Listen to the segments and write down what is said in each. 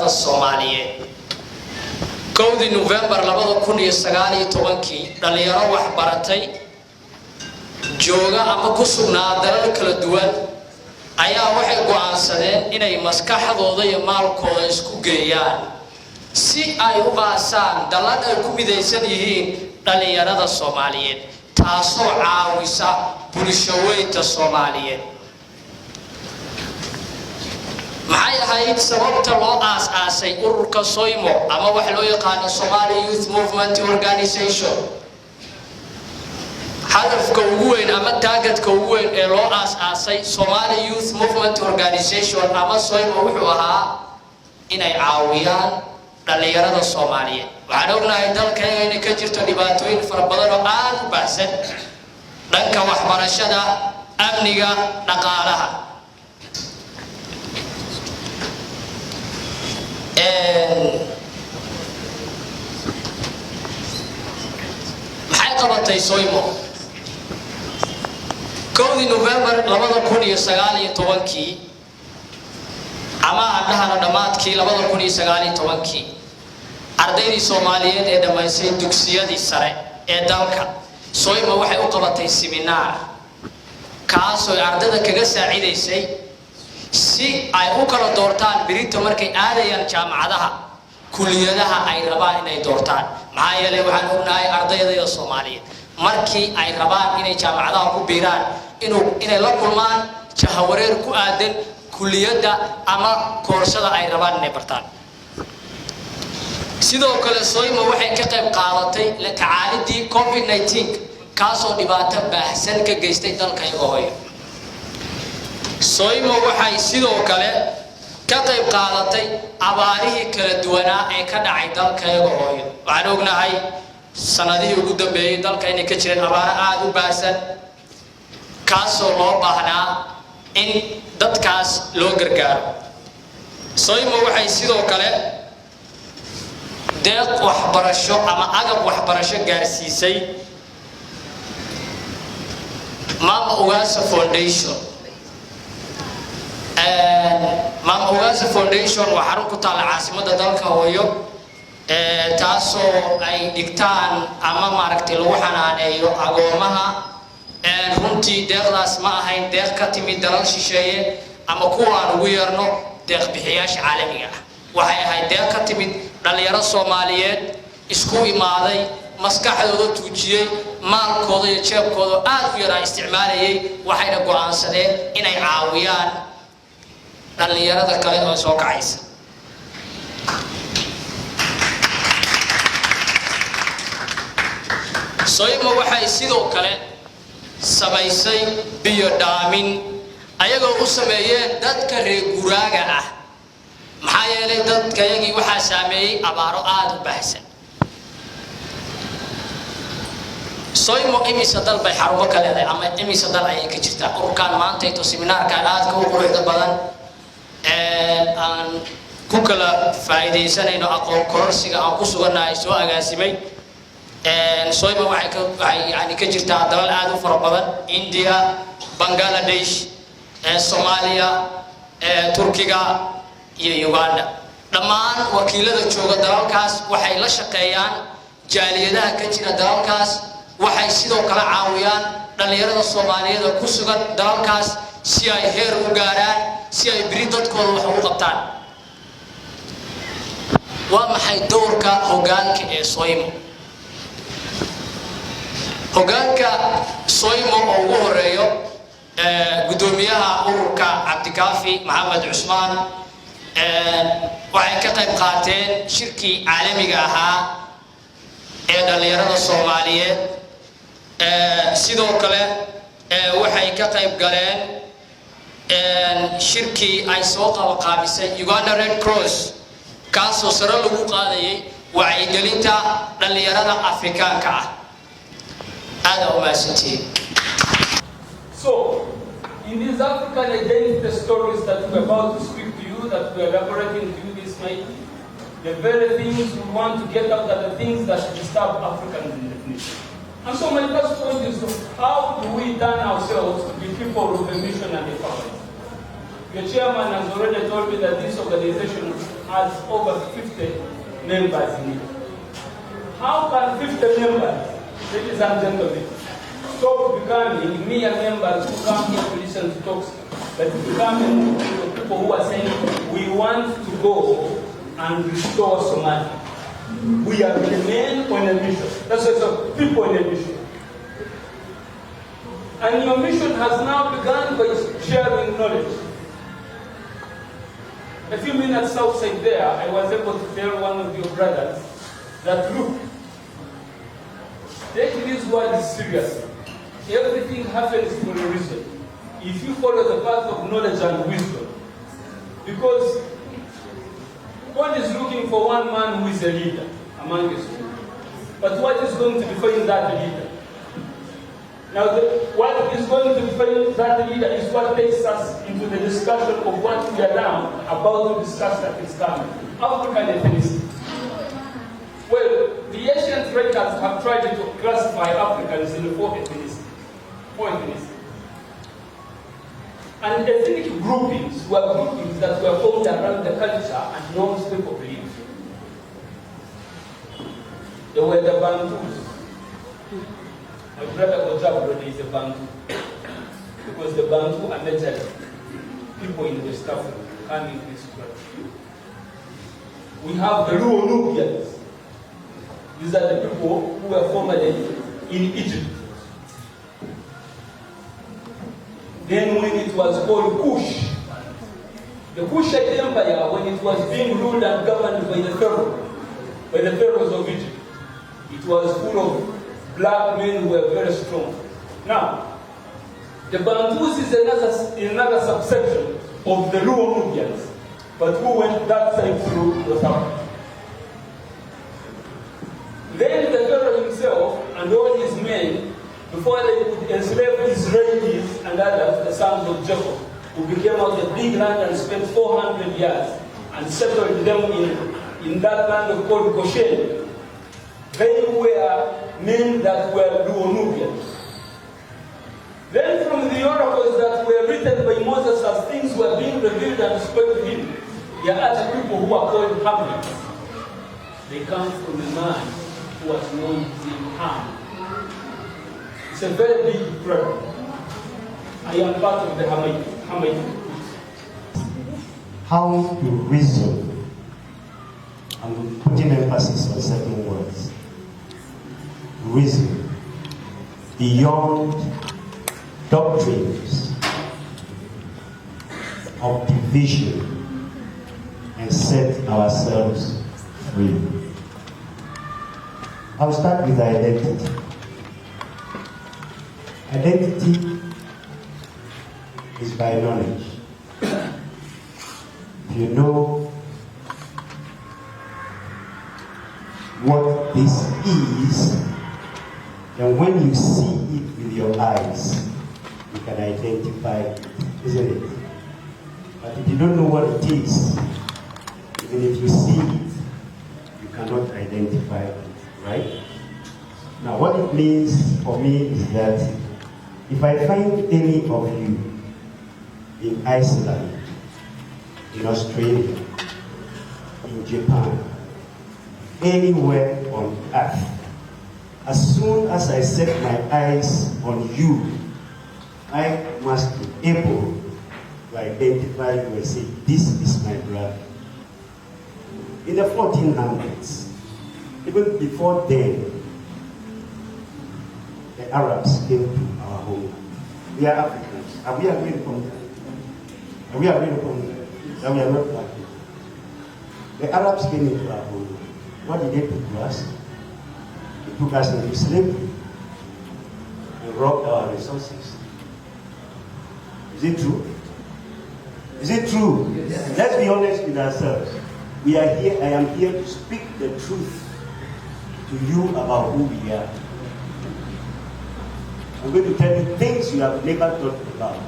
الصومالية كودي نوفمبر لبضو كوني السغالي توانكي دليرو وحبارتي جوغا أما كسونا دلالك الدول ayaa waxay go'aansadeen inay maskaxdooda iyo maalkooda isku geeyaan si ay u qaasaan dalad ay ku midaysan yihiin dhalinyarada Soomaaliyeed taasoo caawisa bulshooyinka Soomaaliyeed maxay ahayd sababta loo aas-aasay ururka SOYMO ama wax loo yaqaan Somali Youth Movement Organization هدفك وين أما تاجت كوين إلو أساسي Somali Youth Movement Organization أما SOYMO وحوها إن يعاويان لليرة الصومالية وعنونا إدل كأنه كجرت نباتوين فربضنا آل بحثن لنك وحبر الشدة أمنية نقالها محي قبطي SOYMO كودي نوفمبر لبضو كوني سغالي توانكي أما عندها ندماتكي لبضو كوني سغالي توانكي أرديني سوماليين إذا ما يسي دوكسية دي سرع إدالك SOYMO وحي أقبطي سيمينار كاسو أرددا كغسا عيدي سي أي أقل دورتان بريتو مركي آديان جامعدها كليادها أي ربان إني دورتان معايا لي وحان أبناي أرديدا الصوماليين markii ay rabaan inay jaamacadaha ku biiraan inay la kulmaan jahawareer ku aadan kulliyada ama koorsada ay rabaan inay bartaan sidoo kale SOYMO waxay ka qayb qaadatay la tacaalidii COVID-19 kaasoo dhibaato baahsan ka geystay dalka Hooyo SOYMO waxay sidoo kale ka qayb qaadatay abaarihii kala duwanaa ee ka dhacay dalka Hooyo waxaan ognahay sanadihii ugu dambeeyay dalka inay ka jireen abaar aad u baasan kaasoo loo baahnaa in dadkaas loo gargaaro SOYMO waxay sidoo kale deeq waxbarasho ama agab waxbarasho gaarsiisay Mama Ugasa Foundation Mama Ugasa Foundation waa xarun ku taal caasimadda dalka Hooyo taasoo ay dhigtaan ama maaragtay lagu xanaaneeyo agoomaha runtii deeqdaas ma ahayn deeq ka timid dalal shisheeye ama kuwa aan ugu yeerno deeq bixiyaasha caalamiga ah waxay ahayd deeq ka timid dhalinyaro Soomaaliyeed isku imaaday maskaxdooda tuujiyay maalkooda iyo jeebkooda aad u yaraa isticmaalayay waxayna go'aansadeen inay caawiyaan dhalinyarada kale oo soo kacaysa SOYMO waxay sidoo kale samaysay biyo dhaamin ayagoo u sameeyeen dadka reer guraaga ah maxaa yeelay dadka yagii waxa saameeyay abaaro aad u baahsan SOYMO imisa dal bay xarumo ka leedahay ama imisa dal ay ka jirtaa ururkan maanta ito siminaarka aad ka u quruxda badan aan ku kala faa'iideysanayno aqoon kororsiga aan ku suganahay soo agaasimay SOYMO waxay yani ka jirtaa dalal aad u fara badan India Bangladesh Soomaaliya Turkiga iyo Uganda dhammaan wakiilada jooga dalalkaas waxay la shaqeeyaan jaaliyadaha ka jira dalalkaas waxay sidoo kale caawiyaan dhalinyarada Soomaaliyeed ku sugan dalalkaas si ay heer u gaaraan si ay biri dadkooda wax u qabtaan waa maxay doorka hoggaanka ee SOYMO hoggaanka SOYMO oo ugu horeeyo gudoomiyaha ururka Cabdikaafi Maxamed Cusmaan waxay ka qayb qaateen shirkii caalamiga ahaa ee dhalinyarada Soomaaliyeed sidoo kale waxay ka qayb galeen shirkii ay soo qaabisay Uganda Red Cross kaasoo sare lagu qaadayay wacyigelinta dhalinyarada Afrikaanka ah So, in these African identity stories that we're about to speak to you, that we're elaborating to you this night, the very things we want to get out are the things that disturb Africans in the future. And so my first point is, how do we turn ourselves to be people with a mission and a purpose? The chairman has already told me that this organization has over 50 members in it. How can 50 members, ladies and gentlemen, stop becoming mere members who come here to listen to talks, but becoming people who are saying, we want to go and restore Somalia. We are the men on a mission. That's why it's people on a mission. And your mission has now begun by sharing knowledge. A few minutes outside there, I was able to tell one of your brothers that, look, take this word seriously. Everything happens for a reason. If you follow the path of knowledge and wisdom, because God is looking for one man who is a leader among us. But what is going to define that leader? Now, what is going to define that leader is what takes us into the discussion of what we are now about to discuss that is coming. African ethnicity. Well, the ancient writers have tried to classify Africans in four ethnicities. And ethnic groupings were groupings that were formed around the culture and norms people believed. There were the Bantus. My brother Ojabro is a Bantu. Because the Bantu are majorly people in West Africa coming to this country. We have the Luo Nubians. These are the people who were formerly in Egypt. Then when it was called Kush, the Kushite Empire, when it was being ruled and governed by the pharaohs of Egypt, it was full of black men who were very strong. Now, the Bantus is another subsection of the Luo Nubians, but who went that side through North Africa. Then the pharaoh himself and all his men, before they could enslave Israelis and others, the sons of Jacob, who became out the big land and spent 400 years and settled them in that land called Goshen, they were men that were Luo-Nubians. Then from the oracles that were written by Moses as things were being revealed and spoken to him, there are other people who are called Hamites. They come from a man who was known as Ham. It's a very big problem. I am part of the Hamite. How to reason, I'm putting emphasis on certain words. Reason beyond doctrines of division and set ourselves free. I'll start with identity. Identity is by knowledge. If you know what this is, then when you see it with your eyes, you can identify it, isn't it? But if you don't know what it is, even if you see it, you cannot identify it, right? Now, what it means for me is that if I find any of you in Iceland, in Australia, in Japan, anywhere on earth, as soon as I set my eyes on you, I must be able to identify you and say, this is my brother. In the 1400s, even before then, the Arabs came to our homeland. We are Africans. Are we agreed upon that? Are we agreed upon that? That we are not black people. The Arabs came into our homeland. What did they do to us? They took us into slavery and robbed our resources. Is it true? Is it true? Yes. Let's be honest with ourselves. We are here. I am here to speak the truth to you about who we are. I'm going to tell you things you have never thought about.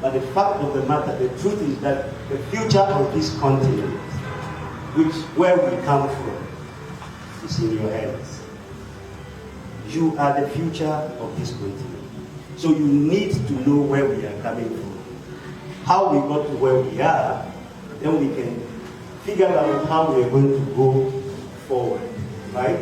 But the fact of the matter, the truth is that the future of this continent, where we come from, is in your hands. You are the future of this continent. So you need to know where we are coming from. How we got to where we are, then we can figured out how we are going to go forward, right?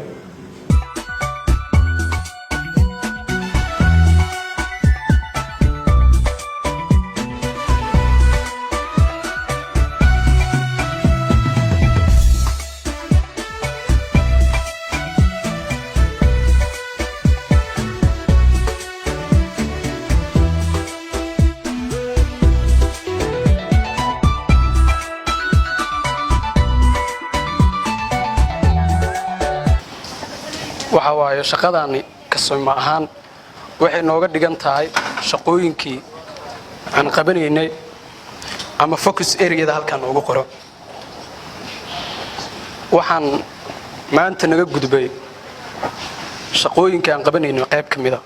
waxa waayo shaqadani ka SOYMO ahaan waxay nooga dhigan tahay shaqooyinkii aan qabanaynay ama focus area-da halkan ugu qoro waxaan maanta naga gudbay shaqooyinka aan qabanaynay qayb kamida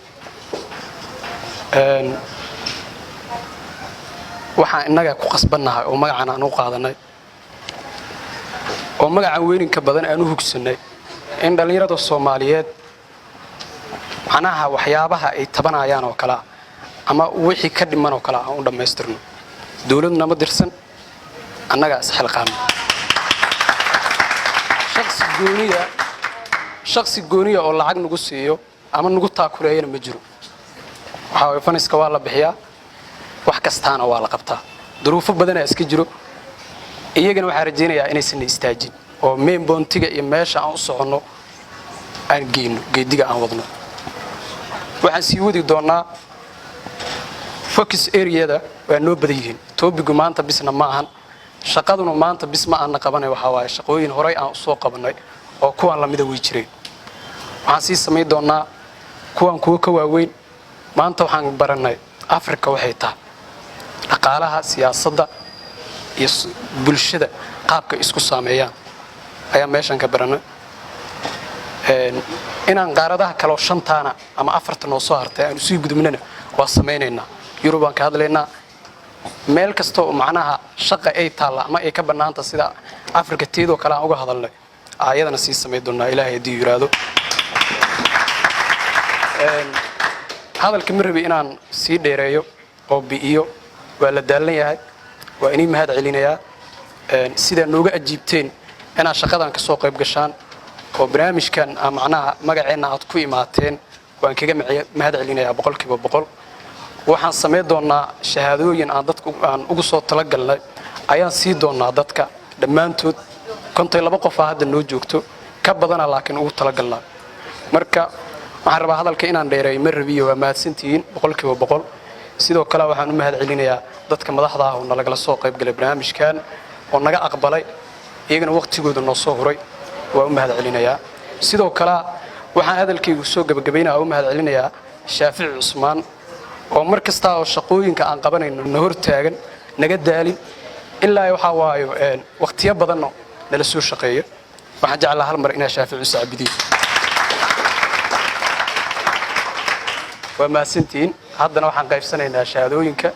waxaan inaga ku qasbanahay oo magacan aan u qaadanay oo magacan weynka badan aan u hugsanay in dhalinyarada Soomaaliyeed anaha waxyaabaha ay tabanayaan oo kala ama wixii ka dhiman oo kala aan u dhameystirno dawladna ma dirsan annaga isxilqaan shakhsi gooniya oo lacag nagu siiyo ama nagu taakuleeyana ma jiro waxa way faniska waa la bixiyaa wax kastaana waa la qabtaa duruufo badan ay iska jiro iyagana waxa rajaynayaa inaysan istaajin oo main bontiga iyo meesha aan u socono aan geeyno geediga aan wadno waxaan sii wadi doonaa focus area-da waa noo badan yihiin topigu maanta bisna ma ahan shaqaduna maanta bis ma aan qabanay waxa waaye shaqooyin horay aan soo qabanay oo kuwan la mid ah way jireen waxaan sii sameey doonaa kuwan kuwa ka waaweyn maanta waxaan baranay Afrika waxay tahay dhaqaalaha siyaasadda iyo bulshada qaabka isku saameeyaan ayaa meeshan ka baranay inaan qaaradaha kale oo shantaana ama afartan oo soo hartay aan sii gudubnana waa sameeynayna Yurub aan ka hadlaynaa meel kasta oo macnaha shaqa ay taala ama ay ka banaanta sida Afrika teedo kale aan uga hadalnay ayadana sii sameey doonaa Ilaahay hadii yiraahdo hadalka marbi inaan sii dheereeyo oo biiyo waa la daalan yahay waa inii mahad celinayaa sida nooga ajiibteen inaan shaqadan ka soo qayb gashaan oo barnaamijkan macnaha magaceena aad ku imaateen waan kaga mahad celinayaa 100% waxaan sameey doonaa shahaadooyin aan dadku aan ugu soo tala galnay ayaan sii doonaa dadka dhamaantood kontay laba qof hadda noo joogto ka badana laakiin ugu tala galnaa marka waxaan rabaa hadalka inaan dheereeyo marbiyo waa mahadsantiin 100% sidoo kale waxaan u mahad celinayaa dadka madaxda ah oo nalagala soo qayb galay barnaamijkan oo naga aqbalay iyagana waqtigooda noo soo huray waa u mahad celinayaa sidoo kale waxaan hadalkaygu soo gabagabeynaa u mahad celinayaa Shaafici Cusmaan oo mar kasta oo shaqooyinka aan qabanayno na hor taagan naga daalin ilaa waxa waayo waqtiyo badan nala soo shaqeeyo waxaan jeclahay hal mar inaa Shaafici Saabidiin waa mahadsantiin haddana waxaan qaybsanaynaa shahaadooyinka